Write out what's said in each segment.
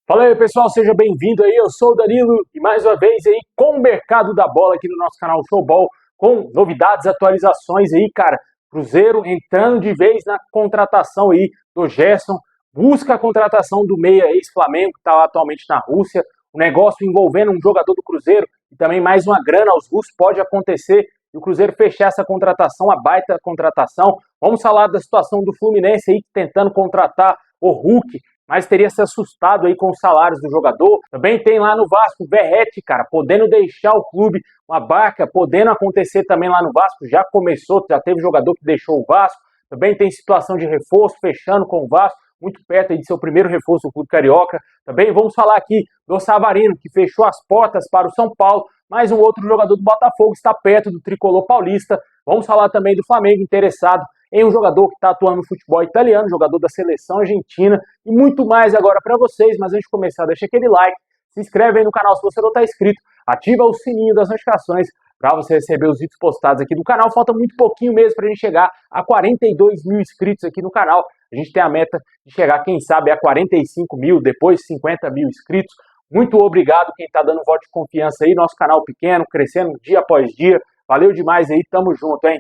Fala aí, pessoal, seja bem-vindo aí, eu sou o Danilo e mais uma vez aí com o mercado da bola aqui no nosso canal Showball, com novidades, atualizações aí, cara. Cruzeiro entrando de vez na contratação aí do Gerson, busca a contratação do meia ex-Flamengo, que está atualmente na Rússia, o negócio envolvendo um jogador do Cruzeiro e também mais uma grana aos russos pode acontecer e o Cruzeiro fechar essa contratação, a baita contratação. Vamos falar da situação do Fluminense aí tentando contratar o Hulk, mas teria se assustado aí com os salários do jogador. Também tem lá no Vasco, Verratti, cara, podendo deixar o clube, uma barca, podendo acontecer também lá no Vasco, já começou, já teve jogador que deixou o Vasco. Também tem situação de reforço, fechando com o Vasco, muito perto aí de seu primeiro reforço do clube carioca. Também vamos falar aqui do Savarino, que fechou as portas para o São Paulo, mais um outro jogador do Botafogo está perto do tricolor paulista. Vamos falar também do Flamengo, interessado em um jogador que está atuando no futebol italiano, jogador da seleção argentina, e muito mais agora para vocês. Mas antes de começar, deixa aquele like, se inscreve aí no canal se você não está inscrito, ativa o sininho das notificações para você receber os vídeos postados aqui do canal. Falta muito pouquinho mesmo para a gente chegar a 42 mil inscritos aqui no canal. A gente tem a meta de chegar, quem sabe, a 45 mil, depois 50 mil inscritos. Muito obrigado quem está dando voto de confiança aí, nosso canal pequeno, crescendo dia após dia. Valeu demais aí, tamo junto, hein?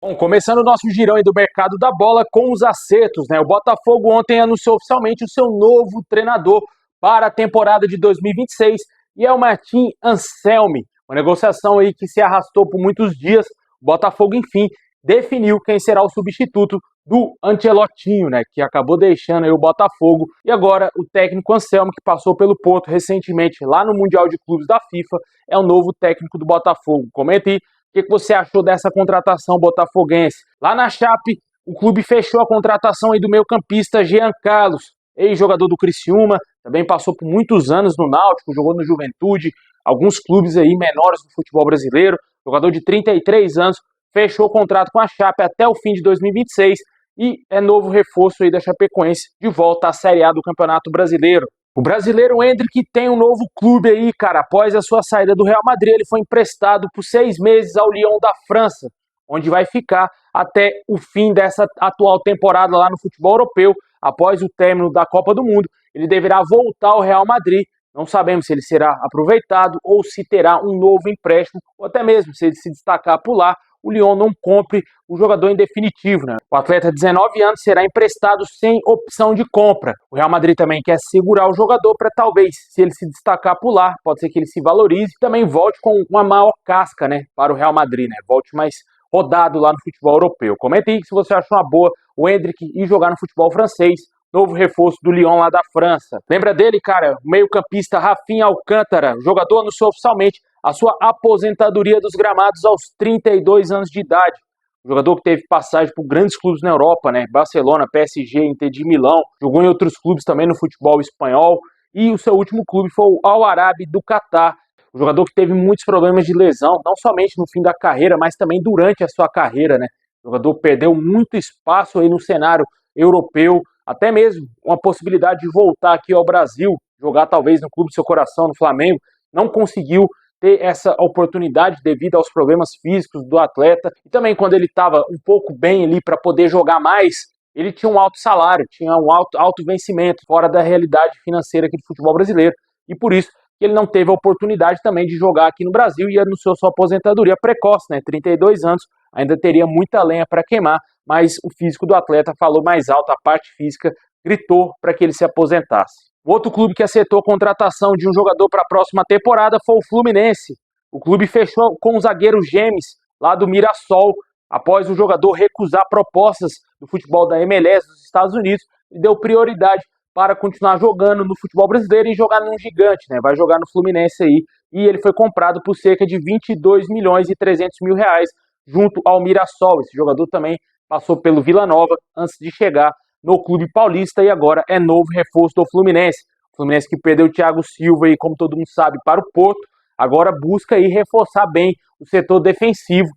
Bom, começando o nosso girão aí do mercado da bola com os acertos, né? O Botafogo ontem anunciou oficialmente o seu novo treinador para a temporada de 2026 e é o Martin Anselmi. Uma negociação aí que se arrastou por muitos dias. O Botafogo, enfim, definiu quem será o substituto do Ancelottinho, né? Que acabou deixando aí o Botafogo. E agora o técnico Anselmi, que passou pelo Porto recentemente lá no Mundial de Clubes da FIFA, é o novo técnico do Botafogo. Comenta aí o que você achou dessa contratação botafoguense. Lá na Chape, o clube fechou a contratação aí do meio-campista Jean Carlos, ex-jogador do Criciúma, também passou por muitos anos no Náutico, jogou no Juventude, alguns clubes aí menores do futebol brasileiro, jogador de 33 anos, fechou o contrato com a Chape até o fim de 2026 e é novo reforço aí da Chapecoense de volta à Série A do Campeonato Brasileiro. O brasileiro Endrick tem um novo clube aí, cara. Após a sua saída do Real Madrid, ele foi emprestado por 6 meses ao Lyon da França, onde vai ficar até o fim dessa atual temporada lá no futebol europeu. Após o término da Copa do Mundo, ele deverá voltar ao Real Madrid. Não sabemos se ele será aproveitado ou se terá um novo empréstimo, ou até mesmo se ele se destacar por lá, o Lyon não compre o jogador em definitivo, né? O atleta de 19 anos será emprestado sem opção de compra. O Real Madrid também quer segurar o jogador para talvez, se ele se destacar por lá, pode ser que ele se valorize e também volte com uma maior casca, né, para o Real Madrid, né? Volte mais rodado lá no futebol europeu. Comenta aí se você achou uma boa o Endrick ir jogar no futebol francês, novo reforço do Lyon lá da França. Lembra dele, cara? O meio-campista Rafinha Alcântara, o jogador anunciou oficialmente a sua aposentadoria dos gramados aos 32 anos de idade. O jogador que teve passagem por grandes clubes na Europa, né? Barcelona, PSG, Inter de Milão, jogou em outros clubes também no futebol espanhol e o seu último clube foi o Al Arabi do Catar. O jogador que teve muitos problemas de lesão, não somente no fim da carreira, mas também durante a sua carreira, né? O jogador perdeu muito espaço aí no cenário europeu, até mesmo uma possibilidade de voltar aqui ao Brasil, jogar talvez no clube do seu coração, no Flamengo, não conseguiu ter essa oportunidade devido aos problemas físicos do atleta. E também quando ele estava um pouco bem ali para poder jogar mais, ele tinha um alto salário, tinha um alto vencimento, fora da realidade financeira aqui do futebol brasileiro. E por isso que ele não teve a oportunidade também de jogar aqui no Brasil e anunciou sua aposentadoria precoce, né? 32 anos, ainda teria muita lenha para queimar, mas o físico do atleta falou mais alto, a parte física gritou para que ele se aposentasse. O outro clube que acertou a contratação de um jogador para a próxima temporada foi o Fluminense. O clube fechou com o zagueiro Gemes, lá do Mirassol, após o jogador recusar propostas do futebol da MLS dos Estados Unidos e deu prioridade para continuar jogando no futebol brasileiro e jogar num gigante, né? Vai jogar no Fluminense aí. E ele foi comprado por cerca de 22 milhões e 300 mil reais junto ao Mirassol. Esse jogador também passou pelo Vila Nova antes de chegar no clube paulista e agora é novo reforço do Fluminense. O Fluminense que perdeu o Thiago Silva aí, como todo mundo sabe, para o Porto, agora busca aí reforçar bem o setor defensivo,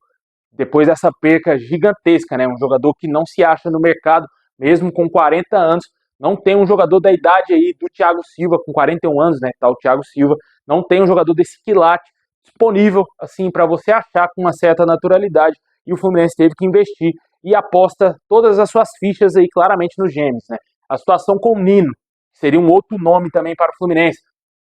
depois dessa perca gigantesca, né? Um jogador que não se acha no mercado, mesmo com 40 anos, Não tem um jogador da idade aí do Thiago Silva, com 41 anos, né? Tá o Thiago Silva. Não tem um jogador desse quilate disponível, assim, para você achar com uma certa naturalidade. E o Fluminense teve que investir e aposta todas as suas fichas aí claramente nos gêmeos, né? A situação com o Nino, que seria um outro nome também para o Fluminense.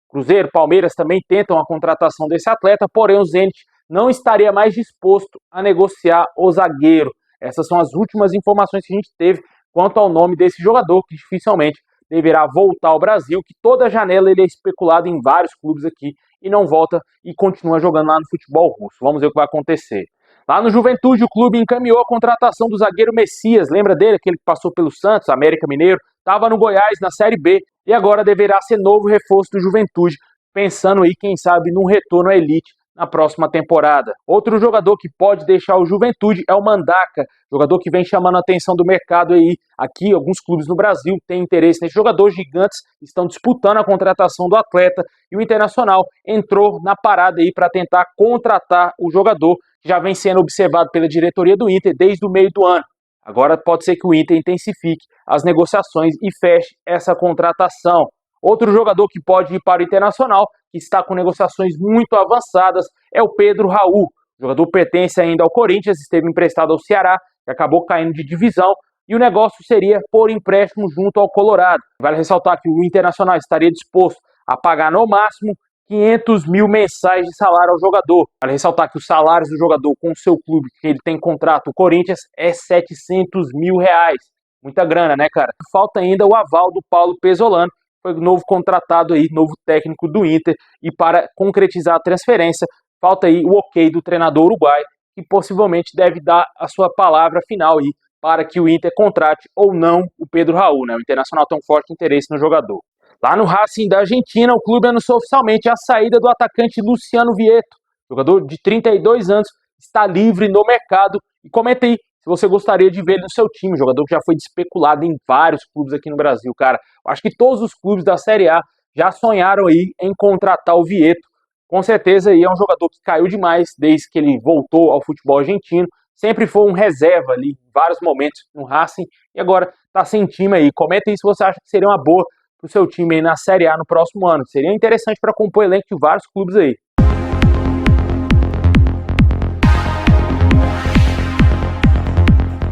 Cruzeiro, Palmeiras também tentam a contratação desse atleta, porém o Zenit não estaria mais disposto a negociar o zagueiro. Essas são as últimas informações que a gente teve quanto ao nome desse jogador, que dificilmente deverá voltar ao Brasil, que toda janela ele é especulado em vários clubes aqui e não volta e continua jogando lá no futebol russo. Vamos ver o que vai acontecer. Lá no Juventude, o clube encaminhou a contratação do zagueiro Messias, lembra dele, aquele que passou pelo Santos, América Mineiro, estava no Goiás na Série B e agora deverá ser novo reforço do Juventude, pensando aí, quem sabe, num retorno à elite na próxima temporada. Outro jogador que pode deixar o Juventude é o Mandaka, jogador que vem chamando a atenção do mercado aí. Aqui, alguns clubes no Brasil têm interesse nesse jogador, gigantes estão disputando a contratação do atleta e o Internacional entrou na parada aí para tentar contratar o jogador, que já vem sendo observado pela diretoria do Inter desde o meio do ano. Agora pode ser que o Inter intensifique as negociações e feche essa contratação. Outro jogador que pode ir para o Internacional, que está com negociações muito avançadas, é o Pedro Raul. O jogador pertence ainda ao Corinthians, esteve emprestado ao Ceará, que acabou caindo de divisão, e o negócio seria por empréstimo junto ao Colorado. Vale ressaltar que o Internacional estaria disposto a pagar no máximo 500 mil mensais de salário ao jogador. Vale ressaltar que os salários do jogador com o seu clube, que ele tem contrato, o Corinthians, é 700 mil reais. Muita grana, né, cara? Falta ainda o aval do Paulo Pesolano, foi o novo contratado aí, novo técnico do Inter, e para concretizar a transferência, falta aí o ok do treinador uruguaio, que possivelmente deve dar a sua palavra final aí, para que o Inter contrate ou não o Pedro Raul, né? O Internacional tem um forte interesse no jogador. Lá no Racing da Argentina, o clube anunciou oficialmente a saída do atacante Luciano Vieto, jogador de 32 anos, está livre no mercado. E comenta aí se você gostaria de ver ele no seu time, jogador que já foi especulado em vários clubes aqui no Brasil, cara. Acho que todos os clubes da Série A já sonharam aí em contratar o Vieto. Com certeza aí é um jogador que caiu demais desde que ele voltou ao futebol argentino. Sempre foi um reserva ali em vários momentos no Racing e agora tá sem time aí. Comenta aí se você acha que seria uma boa pro seu time aí na Série A no próximo ano. Seria interessante para compor elenco de vários clubes aí.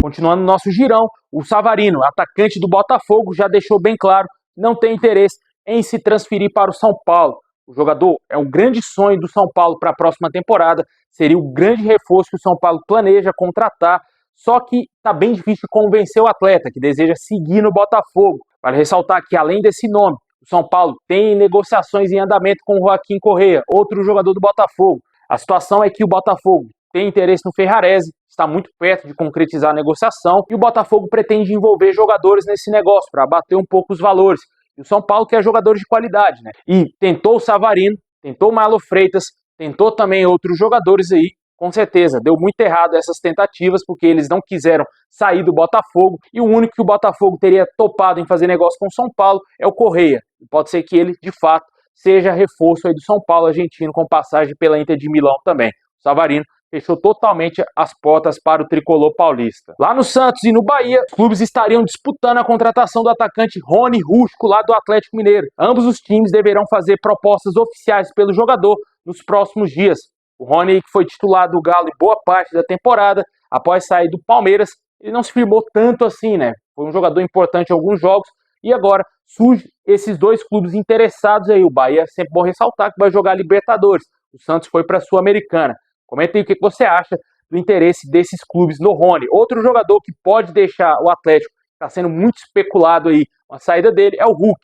Continuando nosso girão, o Savarino, atacante do Botafogo, já deixou bem claro que não tem interesse em se transferir para o São Paulo. O jogador é um grande sonho do São Paulo para a próxima temporada, seria o grande reforço que o São Paulo planeja contratar, só que está bem difícil convencer o atleta, que deseja seguir no Botafogo. Vale ressaltar que, além desse nome, o São Paulo tem negociações em andamento com o Joaquim Correa, outro jogador do Botafogo. A situação é que o Botafogo tem interesse no Ferrarese, está muito perto de concretizar a negociação e o Botafogo pretende envolver jogadores nesse negócio para abater um pouco os valores. E o São Paulo quer jogadores de qualidade, né? E tentou o Savarino, tentou o Marlon Freitas, tentou também outros jogadores aí. Com certeza, deu muito errado essas tentativas, porque eles não quiseram sair do Botafogo, e o único que o Botafogo teria topado em fazer negócio com o São Paulo é o Correa. E pode ser que ele, de fato, seja reforço aí do São Paulo argentino, com passagem pela Inter de Milão também. O Savarino fechou totalmente as portas para o tricolor paulista. Lá no Santos e no Bahia, os clubes estariam disputando a contratação do atacante Rony Rústico, lá do Atlético Mineiro. Ambos os times deverão fazer propostas oficiais pelo jogador nos próximos dias. O Rony, que foi titular do Galo em boa parte da temporada, após sair do Palmeiras, ele não se firmou tanto assim, né? Foi um jogador importante em alguns jogos, e agora surge esses dois clubes interessados aí. O Bahia, é sempre bom ressaltar que vai jogar Libertadores. O Santos foi para a Sul-Americana. Comenta aí o que você acha do interesse desses clubes no Rony. Outro jogador que pode deixar o Atlético, está sendo muito especulado aí, a saída dele é o Hulk.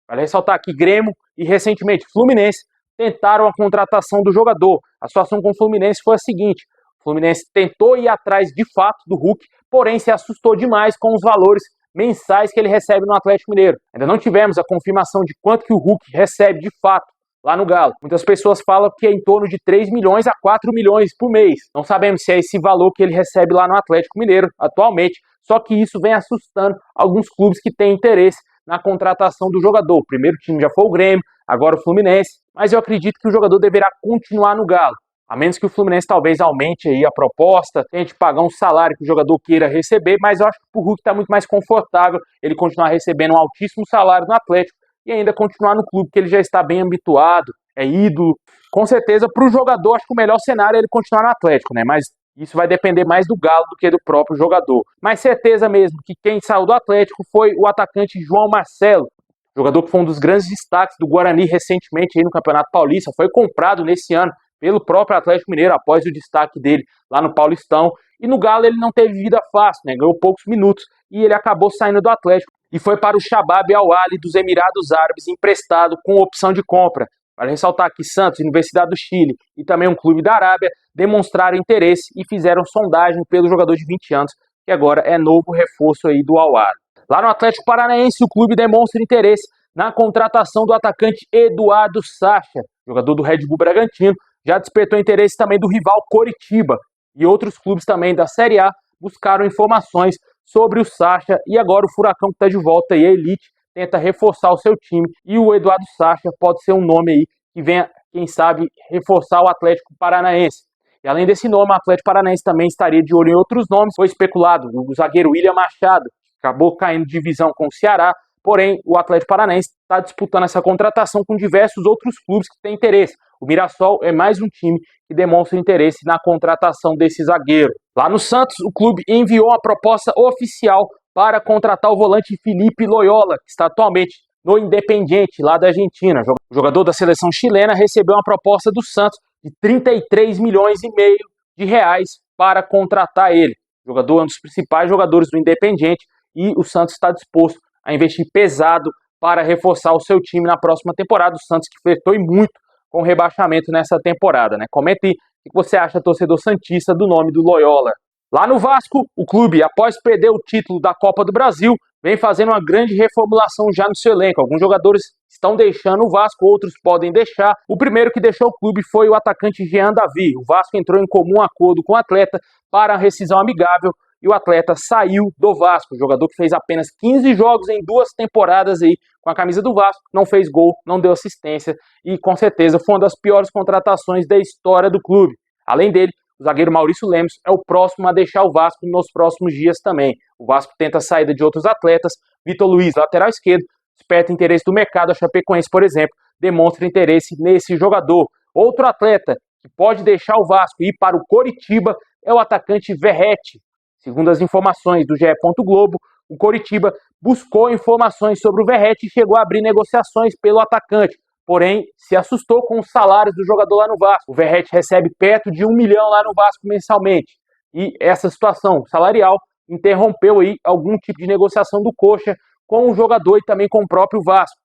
Vale ressaltar que Grêmio e recentemente Fluminense tentaram a contratação do jogador. A situação com o Fluminense foi a seguinte: o Fluminense tentou ir atrás de fato do Hulk, porém se assustou demais com os valores mensais que ele recebe no Atlético Mineiro. Ainda não tivemos a confirmação de quanto que o Hulk recebe de fato lá no Galo. Muitas pessoas falam que é em torno de 3 milhões a 4 milhões por mês. Não sabemos se é esse valor que ele recebe lá no Atlético Mineiro atualmente, só que isso vem assustando alguns clubes que têm interesse na contratação do jogador. O primeiro time já foi o Grêmio, agora o Fluminense, mas eu acredito que o jogador deverá continuar no Galo. A menos que o Fluminense talvez aumente aí a proposta, tente pagar um salário que o jogador queira receber, mas eu acho que o Hulk está muito mais confortável ele continuar recebendo um altíssimo salário no Atlético e ainda continuar no clube que ele já está bem habituado, é ídolo. Com certeza, para o jogador, acho que o melhor cenário é ele continuar no Atlético, né? Mas isso vai depender mais do Galo do que do próprio jogador. Mas certeza mesmo que quem saiu do Atlético foi o atacante João Marcelo, jogador que foi um dos grandes destaques do Guarani recentemente aí no Campeonato Paulista, foi comprado nesse ano pelo próprio Atlético Mineiro após o destaque dele lá no Paulistão. E no Galo ele não teve vida fácil, né? Ganhou poucos minutos e ele acabou saindo do Atlético e foi para o Shabab Al-Ahly dos Emirados Árabes emprestado com opção de compra. Vale ressaltar que Santos, Universidade do Chile e também um clube da Arábia demonstraram interesse e fizeram sondagem pelo jogador de 20 anos, que agora é novo reforço aí do Al-Ahly. Lá no Atlético Paranaense, o clube demonstra interesse na contratação do atacante Eduardo Sacha, jogador do Red Bull Bragantino, já despertou interesse também do rival Coritiba, e outros clubes também da Série A buscaram informações sobre o Sacha, e agora o Furacão que está de volta aí, a Elite, tenta reforçar o seu time, e o Eduardo Sacha pode ser um nome aí que venha, quem sabe, reforçar o Atlético Paranaense. E além desse nome, o Atlético Paranaense também estaria de olho em outros nomes. Foi especulado o zagueiro William Machado, que acabou caindo de divisão com o Ceará, porém o Atlético Paranaense está disputando essa contratação com diversos outros clubes que têm interesse. O Mirassol é mais um time que demonstra interesse na contratação desse zagueiro. Lá no Santos, o clube enviou uma proposta oficial para contratar o volante Felipe Loyola, que está atualmente no Independiente, lá da Argentina. O jogador da seleção chilena recebeu uma proposta do Santos de 33 milhões e meio de reais para contratar ele. O jogador é um dos principais jogadores do Independiente e o Santos está disposto a investir pesado para reforçar o seu time na próxima temporada. O Santos que flertou muito com o rebaixamento nessa temporada, né? Comente aí o que você acha, torcedor santista, do nome do Loyola. Lá no Vasco, o clube, após perder o título da Copa do Brasil, vem fazendo uma grande reformulação já no seu elenco. Alguns jogadores estão deixando o Vasco, outros podem deixar. O primeiro que deixou o clube foi o atacante Jean Davi. O Vasco entrou em comum acordo com o atleta para a rescisão amigável e o atleta saiu do Vasco. O jogador que fez apenas 15 jogos em 2 temporadas aí com a camisa do Vasco, não fez gol, não deu assistência e com certeza foi uma das piores contratações da história do clube. Além dele, o zagueiro Maurício Lemos é o próximo a deixar o Vasco nos próximos dias também. O Vasco tenta a saída de outros atletas. Vitor Luiz, lateral esquerdo, desperta interesse do mercado. A Chapecoense, por exemplo, demonstra interesse nesse jogador. Outro atleta que pode deixar o Vasco e ir para o Coritiba é o atacante Verratti. Segundo as informações do GE. Globo, o Coritiba buscou informações sobre o Verratti e chegou a abrir negociações pelo atacante. Porém, se assustou com os salários do jogador lá no Vasco. O Verratti recebe perto de 1 milhão lá no Vasco mensalmente. E essa situação salarial interrompeu aí algum tipo de negociação do Coxa com o jogador e também com o próprio Vasco.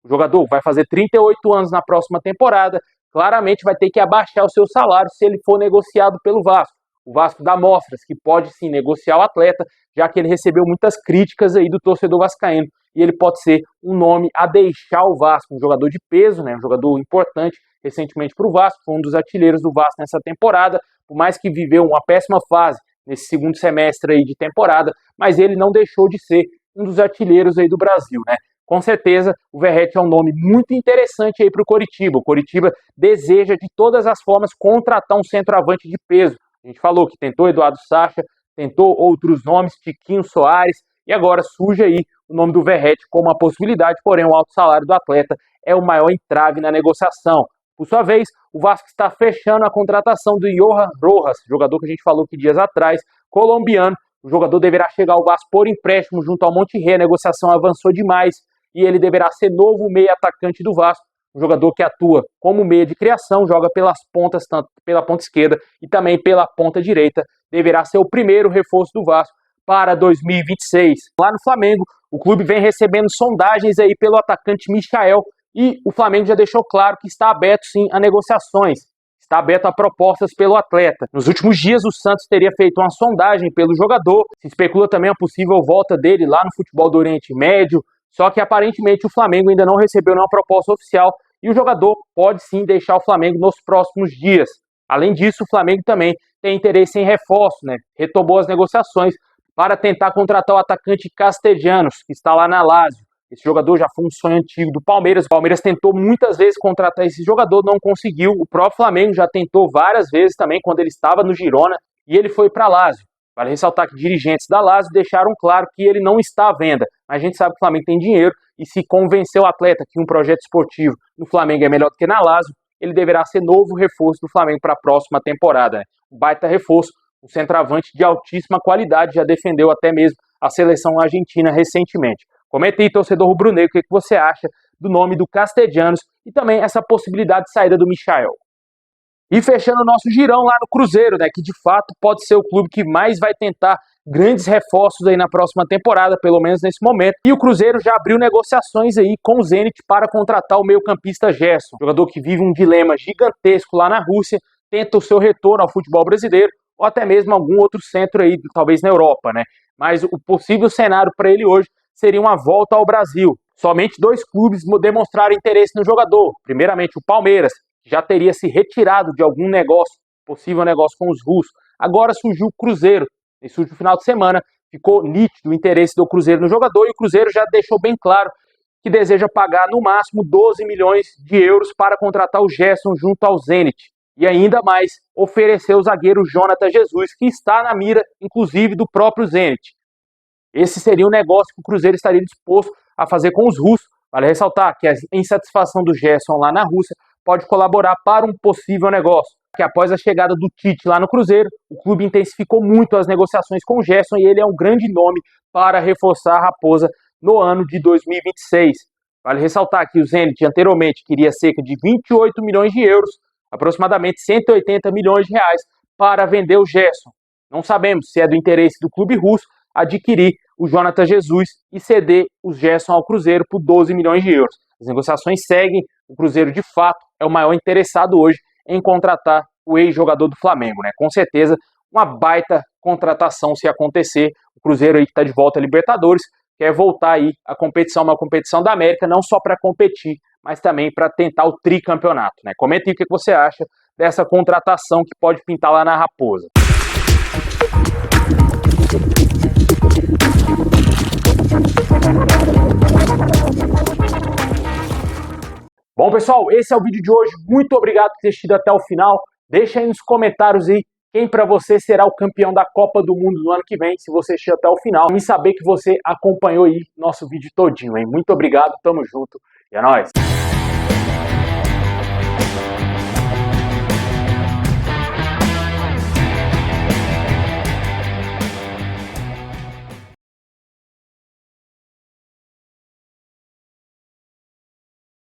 O jogador vai fazer 38 anos na próxima temporada, claramente vai ter que abaixar o seu salário se ele for negociado pelo Vasco. O Vasco dá mostras que pode sim negociar o atleta, já que ele recebeu muitas críticas aí do torcedor vascaíno. E ele pode ser um nome a deixar o Vasco, um jogador de peso, né? Um jogador importante recentemente para o Vasco, foi um dos artilheiros do Vasco nessa temporada, por mais que viveu uma péssima fase nesse segundo semestre aí de temporada, mas ele não deixou de ser um dos artilheiros aí do Brasil, né? Com certeza, o Verratti é um nome muito interessante aí para o Coritiba. O Coritiba deseja de todas as formas contratar um centroavante de peso. A gente falou que tentou Eduardo Sacha, tentou outros nomes, Tiquinho Soares, e agora surge aí o nome do Verratti como uma possibilidade, porém o alto salário do atleta é o maior entrave na negociação. Por sua vez, o Vasco está fechando a contratação do Johan Rojas, jogador que a gente falou que dias atrás, colombiano. O jogador deverá chegar ao Vasco por empréstimo junto ao Monterrey, a negociação avançou demais e ele deverá ser novo meia atacante do Vasco. Um jogador que atua como meia de criação, joga pelas pontas, tanto pela ponta esquerda e também pela ponta direita. Deverá ser o primeiro reforço do Vasco para 2026. Lá no Flamengo, o clube vem recebendo sondagens aí pelo atacante Michael e o Flamengo já deixou claro que está aberto sim a negociações, está aberto a propostas pelo atleta. Nos últimos dias, o Santos teria feito uma sondagem pelo jogador, se especula também a possível volta dele lá no futebol do Oriente Médio, só que aparentemente o Flamengo ainda não recebeu nenhuma proposta oficial e o jogador pode sim deixar o Flamengo nos próximos dias. Além disso, o Flamengo também tem interesse em reforço, né? Retomou as negociações para tentar contratar o atacante Castellanos, que está lá na Lazio. Esse jogador já foi um sonho antigo do Palmeiras. O Palmeiras tentou muitas vezes contratar esse jogador, não conseguiu. O próprio Flamengo já tentou várias vezes também quando ele estava no Girona e ele foi para Lazio. Vale ressaltar que dirigentes da Lazio deixaram claro que ele não está à venda. Mas a gente sabe que o Flamengo tem dinheiro e se convencer o atleta que um projeto esportivo no Flamengo é melhor do que na Lazio, ele deverá ser novo reforço do Flamengo para a próxima temporada. Um baita reforço, um centroavante de altíssima qualidade, já defendeu até mesmo a seleção argentina recentemente. Comenta aí, torcedor rubro-negro, o que você acha do nome do Castellanos e também essa possibilidade de saída do Michael. E fechando o nosso girão lá no Cruzeiro, né, que de fato pode ser o clube que mais vai tentar grandes reforços aí na próxima temporada, pelo menos nesse momento. E o Cruzeiro já abriu negociações aí com o Zenit para contratar o meio-campista Gerson, jogador que vive um dilema gigantesco lá na Rússia, tenta o seu retorno ao futebol brasileiro ou até mesmo algum outro centro aí, talvez na Europa, né? Mas o possível cenário para ele hoje seria uma volta ao Brasil. Somente 2 clubes demonstraram interesse no jogador. Primeiramente o Palmeiras, que já teria se retirado de algum negócio, possível negócio com os russos. Agora surgiu o Cruzeiro. Nesse último final de semana ficou nítido o interesse do Cruzeiro no jogador e o Cruzeiro já deixou bem claro que deseja pagar no máximo 12 milhões de euros para contratar o Gerson junto ao Zenit. E ainda mais, oferecer o zagueiro Jonathan Jesus, que está na mira, inclusive, do próprio Zenit. Esse seria um negócio que o Cruzeiro estaria disposto a fazer com os russos. Vale ressaltar que a insatisfação do Gerson lá na Rússia pode colaborar para um possível negócio. Que após a chegada do Tite lá no Cruzeiro, o clube intensificou muito as negociações com o Gerson e ele é um grande nome para reforçar a Raposa no ano de 2026. Vale ressaltar que o Zenit anteriormente queria cerca de 28 milhões de euros, aproximadamente 180 milhões de reais, para vender o Gerson. Não sabemos se é do interesse do clube russo adquirir o Jonathan Jesus e ceder o Gerson ao Cruzeiro por 12 milhões de euros. As negociações seguem, o Cruzeiro de fato é o maior interessado hoje em contratar o ex-jogador do Flamengo, né? Com certeza, uma baita contratação se acontecer. O Cruzeiro aí que está de volta à Libertadores, quer voltar aí à competição, uma competição da América, não só para competir, mas também para tentar o tricampeonato, né? Comenta aí o que você acha dessa contratação que pode pintar lá na Raposa. Bom, pessoal, esse é o vídeo de hoje. Muito obrigado por ter assistido até o final. Deixa aí nos comentários aí quem para você será o campeão da Copa do Mundo no ano que vem, se você assistiu até o final. Me saber que você acompanhou aí nosso vídeo todinho, hein? Muito obrigado, tamo junto e é nóis!